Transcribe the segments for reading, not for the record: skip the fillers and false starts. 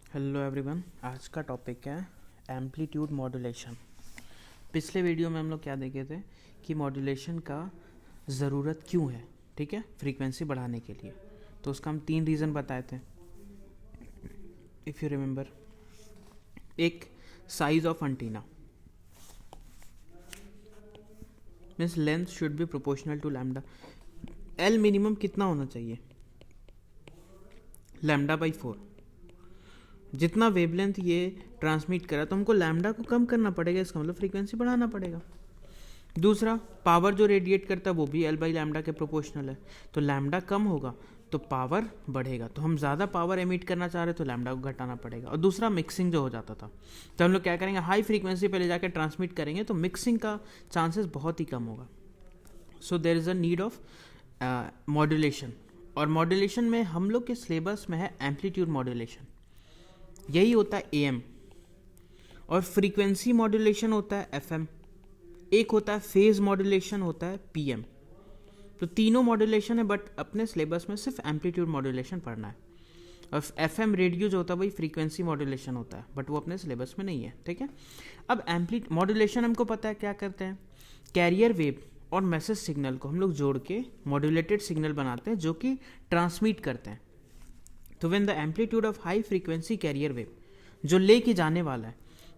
Hello everyone, आज का topic है एम्पलीट्यूड मॉड्यूलेशन। पिछले वीडियो में हम लोग क्या देखे थे कि मॉड्यूलेशन का ज़रूरत क्यों है, ठीक है, फ्रीक्वेंसी बढ़ाने के लिए। तो उसका हम 3 रीज़न बताए थे, इफ़ यू रिमेंबर। एक, size of antenna, means length should be proportional to lambda. L minimum कितना होना चाहिए? λ/4। जितना वेवलेंथ ये ट्रांसमिट करा तो हमको लैम्डा को कम करना पड़ेगा, इसका मतलब फ्रीक्वेंसी बढ़ाना पड़ेगा। दूसरा, पावर जो रेडिएट करता है वो भी L/λ के प्रोपोर्शनल है, तो लैम्डा कम होगा तो पावर बढ़ेगा। तो हम ज़्यादा पावर एमिट करना चाह रहे हैं तो लैम्डा को घटाना पड़ेगा। और दूसरा, मिक्सिंग जो हो जाता था, तो हम लोग क्या करेंगे, हाई फ्रीक्वेंसी पे ले जाकर ट्रांसमिट करेंगे तो मिक्सिंग का चांसेस बहुत ही कम होगा। So there is a need of modulation. और मॉड्यूलेशन में हम लोग के सिलेबस में है एम्पलीट्यूड मॉड्यूलेशन, यही होता है AM। और फ्रीक्वेंसी मॉड्यूलेशन होता है FM। एक होता है फेज मॉड्यूलेशन, होता है PM। तो तीनों मॉड्यूलेशन है, बट अपने सिलेबस में सिर्फ एम्पलीट्यूड मॉड्यूलेशन पढ़ना है। और FM रेडियो जो होता है वही फ्रीक्वेंसी मॉड्यूलेशन होता है, बट वो अपने सिलेबस में नहीं है, ठीक है। अब मॉड्यूलेशन हमको पता है क्या करते हैं, कैरियर वेव और मैसेज सिग्नल को हम लोग जोड़ के मॉड्यूलेटेड सिग्नल बनाते हैं जो कि ट्रांसमिट करते हैं। तो when the amplitude of high frequency carrier wave जो लेके जाने वाला है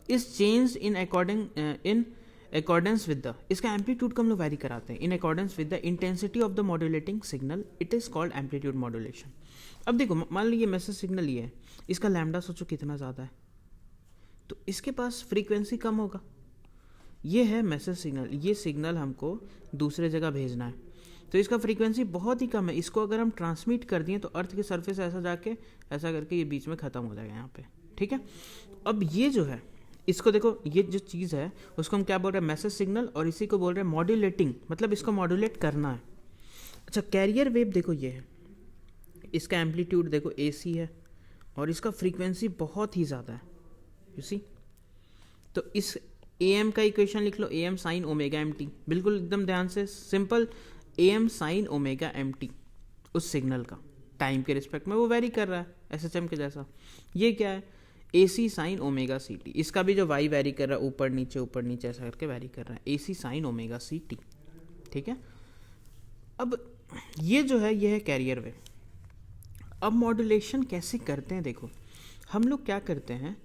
is change in accordance with the, इसका एम्पलीट्यूड को हम लोग वैरी कराते हैं in accordance with the intensity of the modulating signal, it is called amplitude modulation. अब देखो, मान लीजिए मैसेज सिग्नल ये है, इसका लैम्डा सोचो कितना ज़्यादा है, तो इसके पास फ्रीक्वेंसी कम होगा। ये है मैसेज सिग्नल, ये सिग्नल हमको दूसरे जगह भेजना है, तो इसका फ्रीक्वेंसी बहुत ही कम है। इसको अगर हम ट्रांसमिट कर दिए तो अर्थ के सरफेस ऐसा जाके ऐसा करके ये बीच में ख़त्म हो जाएगा यहाँ पे, ठीक है। अब ये जो है, इसको देखो, ये जो चीज़ है उसको हम क्या बोल रहे हैं, मैसेज सिग्नल, और इसी को बोल रहे हैं मॉड्यूलेटिंग, मतलब इसको मॉड्यूलेट करना है। अच्छा, कैरियर वेव देखो ये है, इसका एम्पलीट्यूड देखो AC है और इसका फ्रीक्वेंसी बहुत ही ज़्यादा है, यू सी। तो इस AM का इक्वेशन लिख लो, AM साइन ओमेगा MT, बिल्कुल एकदम ध्यान से, simple, AM sine omega MT उस सिग्नल का टाइम के रिस्पेक्ट में वो वेरी कर रहा है SHM के जैसा। ये क्या है, AC साइन ओमेगा CT, इसका भी जो Y वेरी कर रहा है ऊपर नीचे ऐसा करके वेरी कर रहा है, AC साइन ओमेगा CT, ठीक है। अब ये जो है, ये है कैरियर वेव। अब मॉड्यूलेशन कैसे करते हैं, देखो हम लोग क्या करते हैं,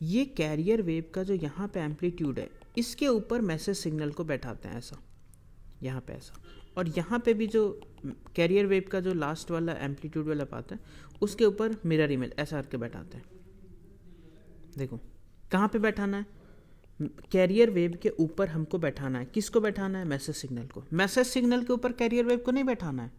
ये कैरियर वेव का जो यहाँ पे एम्पलीट्यूड है इसके ऊपर मैसेज सिग्नल को बैठाते हैं ऐसा, यहाँ पे ऐसा, और यहाँ पे भी जो कैरियर वेव का जो लास्ट वाला एम्पलीट्यूड वाला पार्ट है उसके ऊपर मिरर इमेज ऐसा करके बैठाते हैं। देखो कहाँ पे बैठाना है, कैरियर वेव के ऊपर हमको बैठाना है। किसको बैठाना है, मैसेज सिग्नल को। मैसेज सिग्नल के ऊपर कैरियर वेव को नहीं बैठाना है,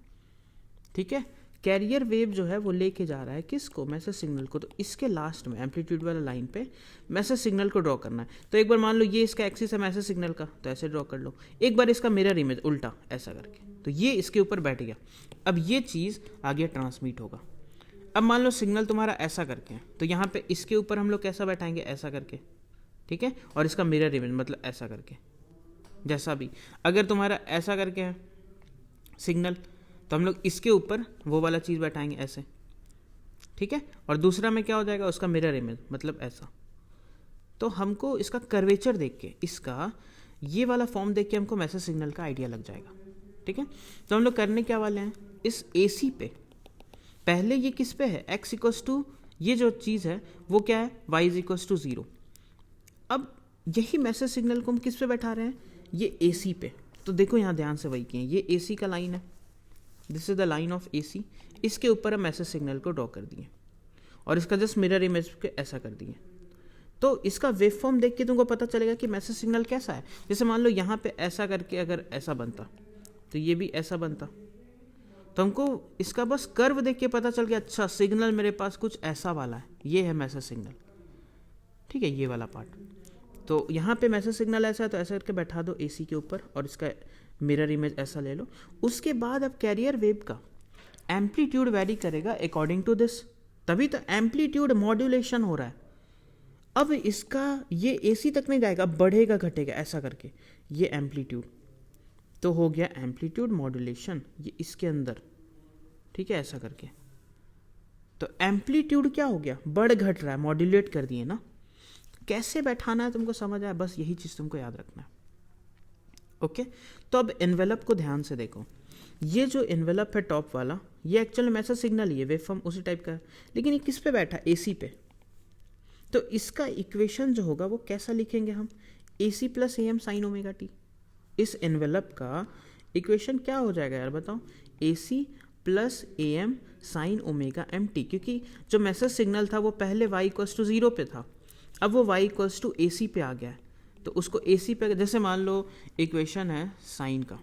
ठीक है। कैरियर वेव जो है वो लेके जा रहा है किसको, मैसेज सिग्नल को। तो इसके लास्ट में एम्पलीट्यूड वाला लाइन पे मैसेज सिग्नल को ड्रॉ करना है। तो एक बार मान लो ये इसका एक्सिस है मैसेज सिग्नल का, तो ऐसे ड्रॉ कर लो। एक बार इसका मिरर इमेज उल्टा ऐसा करके, तो ये इसके ऊपर बैठ गया। अब ये चीज़ आगे ट्रांसमिट होगा। अब मान लो सिग्नल तुम्हारा ऐसा करके है, तो यहाँ पे इसके ऊपर हम लोग कैसा बैठाएंगे, ऐसा करके, ठीक है। और इसका मिरर इमेज मतलब ऐसा करके, जैसा भी। अगर तुम्हारा ऐसा करके है सिग्नल, तो हम लोग इसके ऊपर वो वाला चीज़ बैठाएंगे ऐसे, ठीक है। और दूसरा में क्या हो जाएगा, उसका मिरर इमेज मतलब ऐसा। तो हमको इसका कर्वेचर देख के, इसका ये वाला फॉर्म देख के हमको मैसेज सिग्नल का आइडिया लग जाएगा, ठीक है। तो हम लोग करने क्या वाले हैं, इस AC पे पहले ये किस पे है, x इक्वल्स टू, ये जो चीज़ है वो क्या है, y इक्वल्स टू 0। अब यही मैसेज सिग्नल को हम किस पे बैठा रहे हैं, ये AC पे। तो देखो यहाँ ध्यान से वही किए, ये AC का लाइन है, this is the line of AC। इसके ऊपर हम मैसेज सिग्नल को ड्रॉ कर दिए और इसका जस्ट मिरर इमेज के ऐसा कर दिए। तो इसका वेव फॉर्म देख के तुमको पता चलेगा कि मैसेज सिग्नल कैसा है। जैसे मान लो यहाँ पे ऐसा करके अगर ऐसा बनता तो ये भी ऐसा बनता, तो हमको इसका बस कर्व देख के पता चल गया, अच्छा सिग्नल मेरे पास कुछ ऐसा वाला है, ये है मैसेज सिग्नल, ठीक है, ये वाला पार्ट। तो यहाँ पे मैसेज सिग्नल ऐसा है तो ऐसा करके बैठा दो AC के ऊपर और इसका मिरर इमेज ऐसा ले लो। उसके बाद अब कैरियर वेव का एम्पलीट्यूड वेरी करेगा अकॉर्डिंग टू दिस, तभी तो एम्पलीट्यूड मॉड्यूलेशन हो रहा है। अब इसका ये AC तक नहीं जाएगा, बढ़ेगा घटेगा ऐसा करके, ये एम्पलीट्यूड तो हो गया एम्पलीट्यूड मॉड्यूलेशन, ये इसके अंदर, ठीक है, ऐसा करके। तो एम्पलीट्यूड क्या हो गया, बढ़ घट रहा है, मॉड्यूलेट कर दिए ना। कैसे बैठाना है तुमको समझ आया, बस यही चीज़ तुमको याद रखना है। ओके, तो अब एनवेलप को ध्यान से देखो। ये जो एनवेलप है टॉप वाला, ये एक्चुअल में ऐसा सिग्नल ही है, वेवफॉर्म उसी टाइप का है, लेकिन ये किस पे बैठा, एसी पे। तो इसका इक्वेशन जो होगा वो कैसा लिखेंगे हम, AC plus AM sine omega T. इस एनवेलप का इक्वेशन क्या हो जाएगा यार बताओ, AC plus AM sine omega MT, क्योंकि जो मैसेज सिग्नल था वो पहले y इक्वल्स टू 0 पे था, अब वो y इक्वल्स टू AC पे आ गया है। तो उसको AC पे, जैसे मान लो इक्वेशन है साइन का,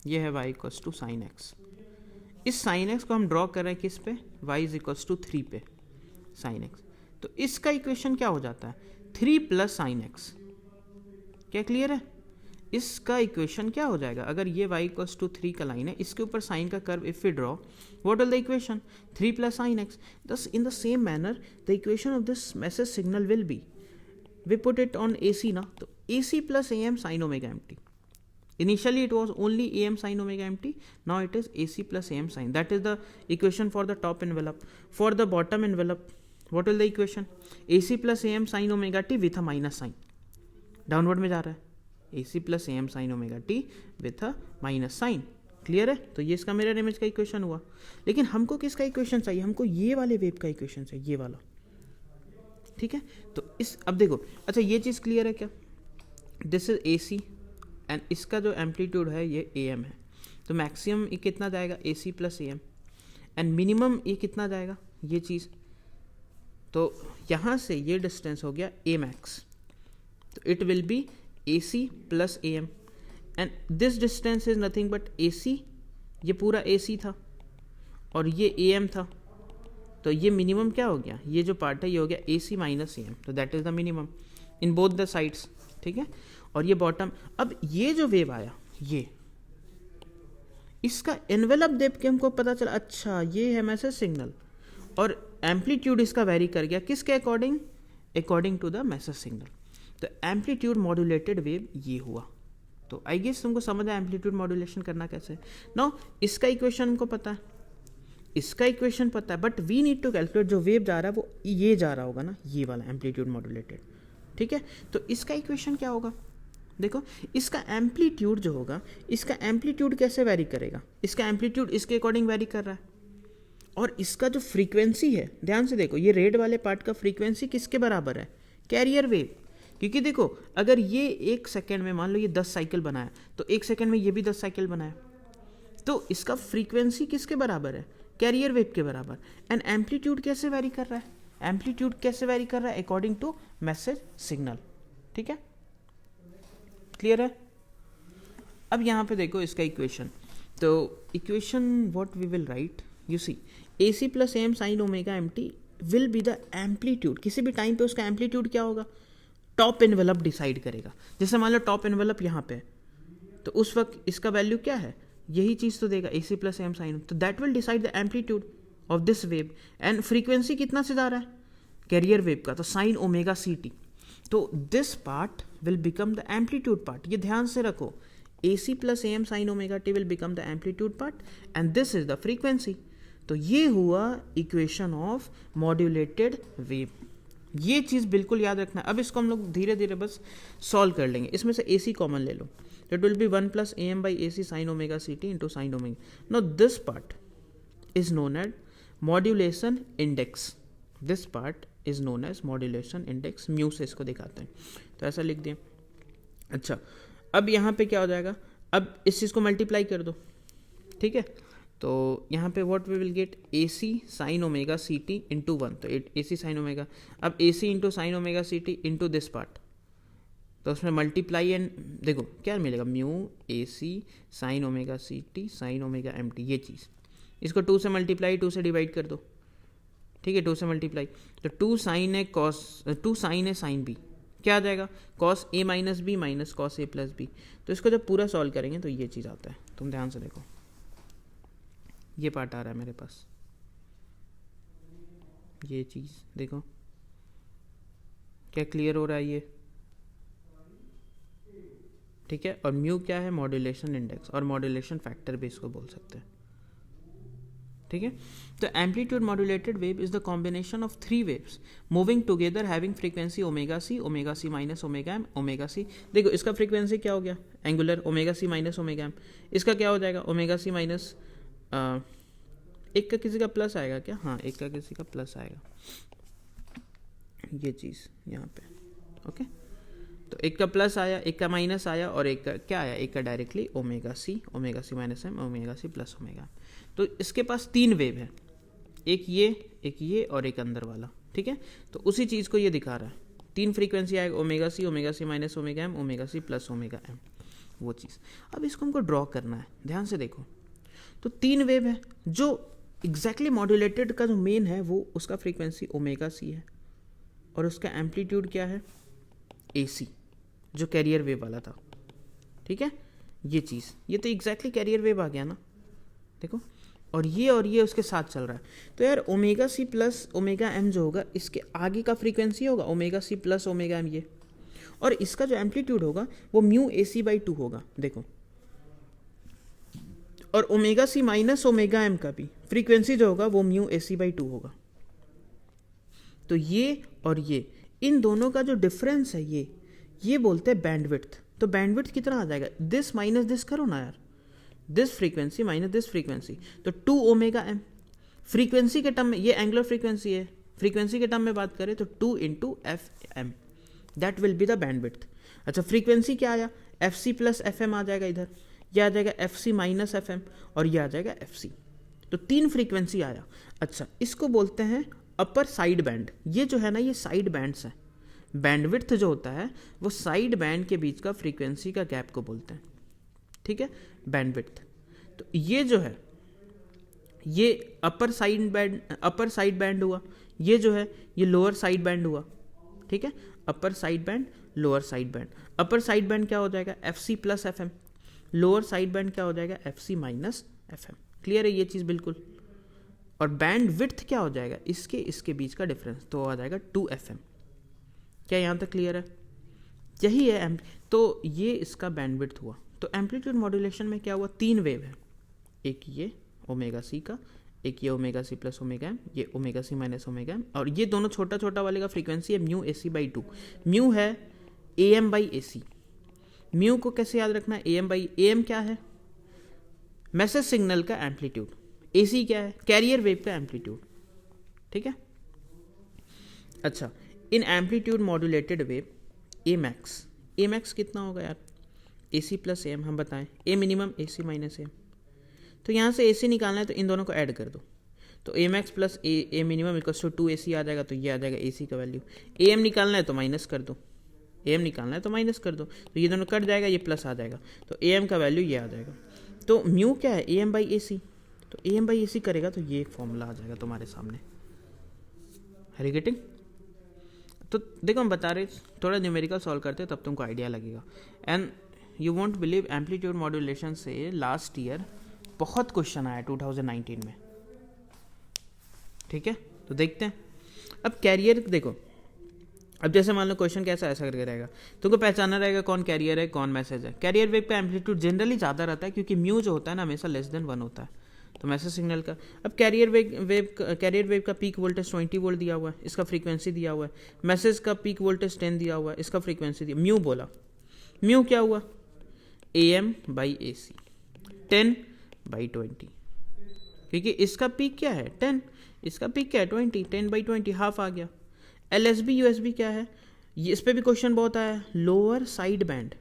ये है y equals to sine x। इस साइन x को हम ड्रॉ कर रहे हैं किस पे, y इज इक्वल्स टू 3 पे साइन x। तो इसका इक्वेशन क्या हो जाता है, 3 प्लस साइन x। क्या क्लियर है, इसका इक्वेशन क्या हो जाएगा, अगर ये y इक्वल्स टू 3 का लाइन है, इसके ऊपर साइन का curve if we draw, what will the equation, 3 plus sine x। thus in the same manner the equation of this message signal will be, we put it on AC ना, तो AC plus AM sin omega mt। Initially it was only AM sin omega mt, now it is AC plus AM sin, that is the equation for the top envelope। For the bottom envelope, what will the equation, AC plus AM sin omega t with a minus sign, downward में जा रहा है, AC plus AM sin omega t with a minus sign। Clear है, तो ये इसका mirror image का equation हुआ। लेकिन हमको किसका इक्वेशन चाहिए, हमको ये वाले वेव का इक्वेशन चाहिए, ये वाला। ठीक है, तो इस, अब देखो, अच्छा ये चीज़ क्लियर है क्या, दिस इज AC एंड इसका जो एम्पलीट्यूड है ये AM है, तो मैक्सिमम ये कितना जाएगा, AC plus AM, and minimum ये कितना जाएगा, ये चीज़। तो यहाँ से ये डिस्टेंस हो गया A max, तो it will B AC plus AM, and this distance is nothing but AC, ये पूरा AC था और ये AM था, तो ये मिनिमम क्या हो गया, ये जो पार्ट है ये हो गया AC माइनस AM, तो that is the minimum in both the sides. ठीक है, और ये बॉटम, अब ये जो वेव आया, ये इसका एनवेलप देख के हमको पता चला, अच्छा ये है मैसेज सिग्नल, और एम्पलीट्यूड इसका वेरी कर गया किसके according, according to the message signal. तो एम्पलीट्यूड मॉड्यूलेटेड वेव ये हुआ। तो आई गेस तुमको समझ आया एम्पलीट्यूड मॉड्यूलेशन करना कैसे। नाउ इसका इक्वेशन हमको पता है, इसका इक्वेशन पता है, but we need to calculate जो वेव जा रहा है वो ये जा रहा होगा ना, ये वाला एम्पलीट्यूड मॉड्यूलेटेड। ठीक है, तो इसका इक्वेशन क्या होगा, देखो इसका एम्पलीट्यूड जो होगा, इसका एम्पलीट्यूड कैसे वेरी करेगा, इसका एम्पलीट्यूड इसके अकॉर्डिंग वेरी कर रहा है, और इसका जो फ्रीक्वेंसी है, ध्यान से देखो, ये रेड वाले पार्ट का फ्रीक्वेंसी किसके बराबर है, कैरियर वेव। क्योंकि देखो अगर ये 1 सेकेंड में, मान लो ये 10 साइकिल बनाया, तो 1 सेकेंड में ये भी 10 साइकिल बनाया, तो इसका फ्रीक्वेंसी किसके बराबर है, कैरियर वेव के बराबर। एंड एम्पलीट्यूड कैसे वेरी कर रहा है, एम्पलीट्यूड कैसे वेरी कर रहा है, अकॉर्डिंग टू मैसेज सिग्नल। ठीक है, क्लियर है। अब यहाँ पे देखो इसका इक्वेशन, तो equation what we will write, you see AC plus AM sine omega MT will be the amplitude. किसी भी टाइम पे उसका एम्पलीट्यूड क्या होगा, टॉप एनवेलप डिसाइड करेगा। जैसे मान लो टॉप एनवेलप यहाँ पे है, तो उस वक्त इसका वैल्यू क्या है, यही चीज़ तो देगा, AC प्लस AM साइन, तो that will decide the amplitude of this wave. And frequency कितना से जा रहा है, कैरियर वेव का, तो साइन ओमेगा CT, तो this part will become the amplitude part. ये ध्यान से रखो, AC plus AM sine omega T will become the amplitude part and this is the frequency. तो ये हुआ इक्वेशन ऑफ मॉड्यूलेटेड वेव। ये चीज़ बिल्कुल याद रखना। अब इसको हम लोग धीरे धीरे बस सॉल्व कर लेंगे। इसमें से AC कॉमन ले लो, it will be 1 plus AM by AC sine omega CT into sine omega. No this part is known as modulation index, this part is known as modulation index, mu से इसको दिखाते हैं, तो ऐसा लिख दिए। अच्छा, अब यहाँ पे क्या हो जाएगा, अब इस चीज़ को मल्टीप्लाई कर दो। ठीक है, तो यहाँ पे what we will get, AC sine omega CT into 1, तो AC साइन ओमेगा, अब AC into sine omega CT into this part, तो उसमें मल्टीप्लाई एंड देखो क्या मिलेगा, mu AC sine omega CT sine omega MT, ये चीज़। इसको 2 से मल्टीप्लाई, 2 से डिवाइड कर दो। ठीक है, 2 से मल्टीप्लाई, तो 2 साइन है कॉस, 2 साइन है साइन B, क्या आ जाएगा, cos A minus B minus cos A plus B। तो इसको जब पूरा सॉल्व करेंगे तो ये चीज़ आता है, तुम ध्यान से देखो, ये पार्ट आ रहा है मेरे पास, ये चीज़ देखो क्या क्लियर हो रहा है ये। ठीक है, और म्यू क्या है, मॉड्यूलेशन इंडेक्स, और मॉड्यूलेशन फैक्टर भी इसको बोल सकते हैं। ठीक है। तो amplitude modulated wave is the combination of 3 waves moving together having frequency omega C minus omega M omega C. देखो इसका फ्रीक्वेंसी क्या हो गया, angular omega C minus omega M. इसका क्या हो जाएगा, ओमेगा सी माइनस, एक का किसी का प्लस आएगा क्या, हाँ एक का किसी का प्लस आएगा, ये चीज़ यहाँ पे, ओके। तो एक का प्लस आया, एक का माइनस आया, और एक का क्या आया, एक का directly omega C minus M omega C plus omega. तो इसके पास 3 वेव है, एक ये और एक अंदर वाला, ठीक है। तो उसी चीज़ को ये दिखा रहा है, 3 फ्रीक्वेंसी आएगा, omega C minus omega M omega C plus omega M, वो चीज़। अब इसको हमको ड्रॉ करना है, ध्यान से देखो। तो 3 वेव है, जो एग्जैक्टली मॉड्यूलेटेड का जो मेन है वो उसका फ्रीक्वेंसी ओमेगा सी है, और उसका एम्पलीट्यूड क्या है, AC, जो कैरियर वेव वाला था, ठीक है। ये चीज़, ये तो एग्जैक्टली कैरियर वेव आ गया ना, देखो। और ये उसके साथ चल रहा है। तो यार omega C plus omega M जो होगा, इसके आगे का फ्रीक्वेंसी होगा omega C plus omega M ये, और इसका जो एम्पलीट्यूड होगा वो म्यू AC/2 होगा, देखो। और omega C minus omega M का भी फ्रीक्वेंसी जो होगा वो म्यू AC/2 होगा। तो ये और ये, इन दोनों का जो डिफरेंस है ये बोलते हैं बैंडविड्थ। तो बैंडविड्थ कितना आ जाएगा, दिस माइनस दिस करो ना यार, this frequency minus this frequency, तो 2 ओमेगा एम। फ्रीक्वेंसी के टर्म में, ये एंगुलर फ्रीक्वेंसी है, फ्रीक्वेंसी के टर्म में बात करें तो 2 into FM, that will be the bandwidth. अच्छा, फ्रीक्वेंसी क्या आया, FC प्लस FM आ जाएगा इधर, यह आ जाएगा FC माइनस FM, और यह आ जाएगा FC। तो 3 फ्रीक्वेंसी आया। अच्छा, इसको बोलते हैं अपर साइड बैंड। ये जो है ना, ये साइड बैंड्स हैं। बैंडविड्थ जो होता है वो साइड बैंड के बीच का फ्रीक्वेंसी का गैप को बोलते हैं, ठीक है, बैंडविड्थ। तो ये जो है ये अपर साइड बैंड हुआ, ये जो है ये लोअर साइड बैंड हुआ, ठीक है। अपर side band, lower side band. अपर साइड बैंड क्या हो जाएगा, FC plus FM, lower side band क्या हो जाएगा, FC माइनस FM। क्लियर है ये चीज़ बिल्कुल। और बैंड विड्थ क्या हो जाएगा, इसके बीच का डिफरेंस, तो आ जाएगा 2FM। क्या यहाँ तक क्लियर है, यही है। तो ये इसका बैंड विड्थ हुआ। तो एम्पलीट्यूड मॉड्यूलेशन में क्या हुआ, 3 वेव है, एक ये ओमेगा सी का, एक ये omega C plus omega M, ये omega C minus omega M, और ये दोनों छोटा छोटा वाले का फ्रीक्वेंसी है म्यू AC/2। म्यू है AM/AC। म्यू को कैसे याद रखना है, AM क्या है, मैसेज सिग्नल का एम्पलीट्यूड, AC क्या है, कैरियर वेव का एम्पलीट्यूड, ठीक है। अच्छा, in amplitude modulated wave Amax कितना होगा यार, AC प्लस AM, हम बताएं, A minimum AC minus AM। तो यहाँ से AC निकालना है तो इन दोनों को ऐड कर दो, तो Amax plus A minimum equals to 2AC आ जाएगा। तो ये आ जाएगा AC का वैल्यू। AM निकालना है तो माइनस कर दो, AM निकालना है तो माइनस कर दो, तो ये दोनों कट जाएगा, ये प्लस आ जाएगा, तो AM का वैल्यू ये आ जाएगा। तो म्यू क्या है, AM/AC, तो AM/AC करेगा तो ये फॉर्मूला आ जाएगा तुम्हारे सामने। है गेटिंग? तो देखो हम बता रहे, थोड़ा न्यूमेरिकल सॉल्व करते हैं तब तुमको आइडिया लगेगा। And you won't believe, amplitude modulation से लास्ट ईयर बहुत क्वेश्चन आया 2019 में, ठीक है। तो देखते हैं। अब कैरियर देखो, अब जैसे मान लो क्वेश्चन कैसा ऐसा करके रहेगा, तुमको पहचाना रहेगा कौन कैरियर है कौन मैसेज है। कैरियर वेव का एम्पलीट्यूड जनरली ज़्यादा रहता है क्योंकि म्यू जो होता है ना हमेशा लेस देन 1 होता है, तो मैसेज सिग्नल का। अब कैरियर वेव का पीक वोल्टेज 20 वोल्ट दिया हुआ है, इसका फ्रीक्वेंसी दिया हुआ है। मैसेज का पीक वोल्टेज 10 दिया हुआ है, इसका फ्रीक्वेंसी दिया। म्यू बोला, म्यू क्या हुआ, AM/AC 10/20, क्योंकि इसका पीक क्या है 10, इसका पीक क्या है 20, 10/20 हाफ आ गया। LSB USB क्या है, ये इस पर भी क्वेश्चन बहुत आया है, लोअर साइड बैंड,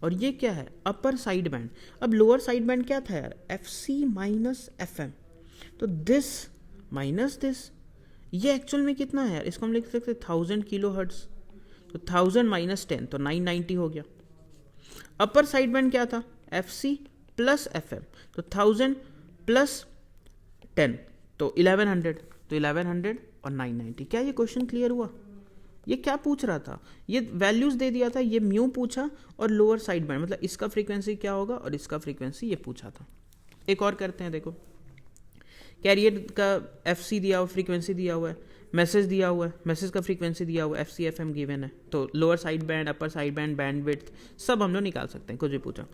और ये क्या है अपर साइड बैंड। अब लोअर साइड बैंड क्या था यार, FC माइनस FM, तो दिस माइनस दिस, ये एक्चुअल में कितना है यार, इसको हम लिख सकते 1000 किलोहर्ट्ज, तो 1000 माइनस 10 तो 990 हो गया। अपर साइड बैंड क्या था, FC प्लस FM, तो 1000 प्लस 10 तो 1100, तो 1100 और 990। क्या ये क्वेश्चन क्लियर हुआ? ये क्या पूछ रहा था, ये वैल्यूज दे दिया था, ये म्यू पूछा और लोअर साइड बैंड मतलब इसका फ्रीक्वेंसी क्या होगा और इसका फ्रीक्वेंसी ये पूछा था। एक और करते हैं, देखो कैरियर का FC दिया हुआ, फ्रीक्वेंसी दिया हुआ है, मैसेज दिया हुआ है, मैसेज का फ्रीक्वेंसी दिया हुआ है, FCFM गिवन है, तो लोअर साइड बैंड, अपर साइड बैंड, बैंडविड्थ सब हम लोग निकाल सकते हैं, कुछ भी पूछा।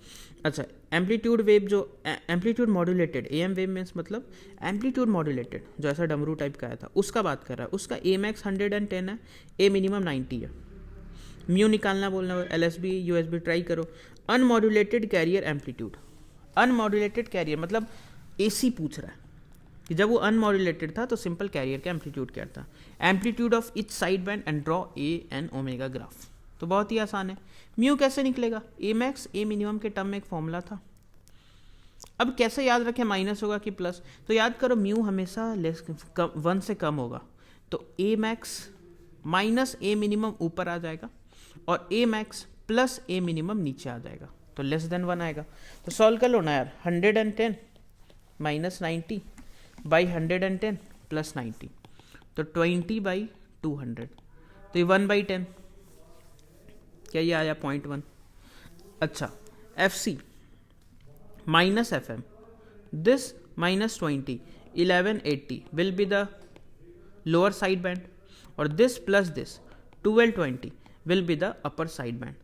अच्छा, एम्पलीट्यूड वेव जो amplitude modulated, AM wave means मतलब एम्पलीट्यूड मॉड्यूलेटेड जो ऐसा डमरू टाइप का आया था उसका बात कर रहा है, उसका A max 110 है, A मिनिमम 90 है। म्यू निकालना बोलना है, LSB USB ट्राई करो। Unmodulated carrier amplitude, unmodulated career मतलब AC पूछ रहा है कि जब वो अनमॉड्यूलेटेड था तो सिंपल कैरियर का एम्पलीट्यूड क्या था, amplitude of each side band and draw A and omega graph. तो बहुत ही आसान है। म्यू कैसे निकलेगा, A max A मिनिमम के टर्म में एक फॉर्मूला था। अब कैसे याद रखें, माइनस होगा कि प्लस, तो याद करो म्यू हमेशा लेस 1 से कम होगा, तो A max minus A minimum ऊपर आ जाएगा और A max plus A minimum नीचे आ जाएगा, तो लेस देन 1 आएगा। तो सॉल्व कर लो ना यार, 110 माइनस 90 बाई 110 प्लस 90, तो 20/200, तो ये 1/10, क्या ये आया 0.1। अच्छा, FC minus FM, this minus 20 1180 will be the lower side band और this plus this 1220 will be the upper side band.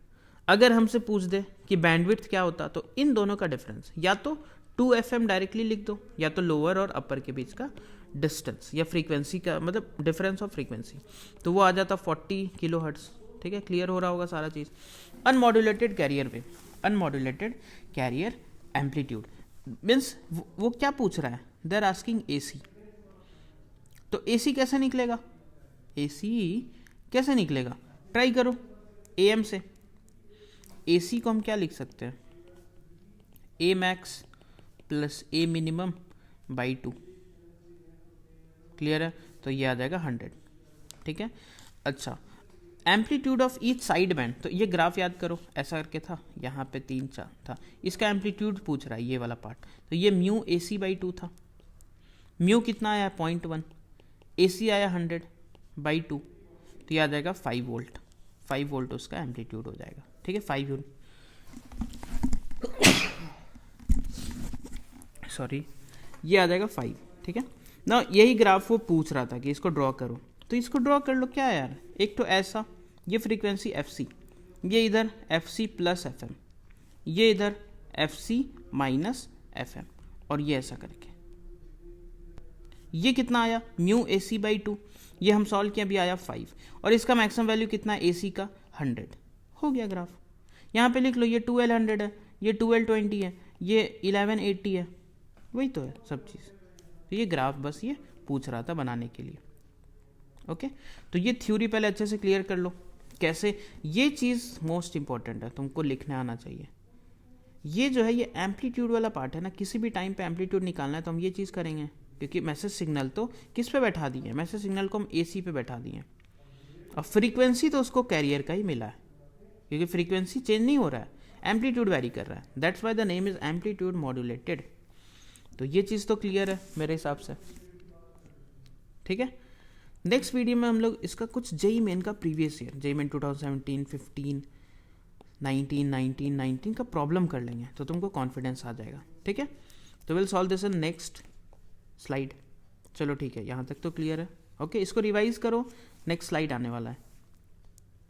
अगर हमसे पूछ दे कि बैंडविड्थ क्या होता, तो इन दोनों का डिफरेंस या तो 2FM डायरेक्टली लिख दो, या तो लोअर और अपर के बीच का डिस्टेंस या फ्रीक्वेंसी का मतलब डिफरेंस ऑफ फ्रीक्वेंसी, तो वो आ जाता 40 किलोहर्ट्ज। ठीक है, क्लियर हो रहा होगा सारा चीज़। Unmodulated carrier wave, unmodulated carrier amplitude means वो क्या पूछ रहा है, दे आर आस्किंग AC, तो AC कैसे निकलेगा, AC कैसे निकलेगा, ट्राई करो AM से। AC को हम क्या लिख सकते हैं, A max plus A minimum by 2, clear है, तो ये आ जाएगा 100। ठीक है, अच्छा, amplitude of each side band, तो ये ग्राफ याद करो, ऐसा करके था, यहाँ पे 3-4 था, इसका एम्पलीट्यूड पूछ रहा है ये वाला पार्ट, तो ये म्यू AC/2 था। म्यू कितना आया 0.1, AC आया 100/2, तो ये आ जाएगा 5 वोल्ट, 5 वोल्ट उसका एम्पलीट्यूड हो जाएगा। ठीक है, 5 यूनिट, सॉरी, ये आ जाएगा 5। ठीक है ना, यही ग्राफ वो पूछ रहा था कि इसको ड्रॉ करो, तो इसको ड्रॉ कर लो। क्या है यार, एक तो ऐसा, ये फ्रीक्वेंसी FC, ये इधर FC प्लस FM, ये इधर FC माइनस FM, और ये ऐसा करके ये कितना आया म्यू AC/2, ये हम सॉल्व किया, अभी आया 5, और इसका मैक्सिमम वैल्यू कितना है AC का 100, हो गया ग्राफ। यहाँ पे लिख लो, ये 1200 है, ये 1220 है, ये 1180 है, वही तो है सब चीज़। तो ये ग्राफ बस ये पूछ रहा था बनाने के लिए। ओके, तो ये थ्योरी पहले अच्छे से क्लियर कर लो, कैसे ये चीज़ मोस्ट इंपॉर्टेंट है, तुमको लिखने आना चाहिए। ये जो है ये एम्पलीट्यूड वाला पार्ट है ना, किसी भी टाइम पे एम्पलीट्यूड निकालना है तो हम ये चीज़ करेंगे, क्योंकि मैसेज सिग्नल तो किस पे बैठा दिए हैं, मैसेज सिग्नल को हम AC पे बैठा दिए हैं, और फ्रीक्वेंसी तो उसको कैरियर का ही मिला है, क्योंकि फ्रीक्वेंसी चेंज नहीं हो रहा है, एम्पलीट्यूड वेरी कर रहा है, that's why the name is amplitude modulated. तो ये चीज़ तो क्लियर है मेरे हिसाब से। ठीक है, नेक्स्ट वीडियो में हम लोग इसका कुछ JEE मेन का प्रीवियस ईयर, JEE मेन 2017, 15, 19 का प्रॉब्लम कर लेंगे, तो तुमको कॉन्फिडेंस आ जाएगा। ठीक है, तो will solve this in next slide. चलो ठीक है, यहाँ तक तो क्लियर है। ओके, इसको रिवाइज करो, नेक्स्ट स्लाइड आने वाला है।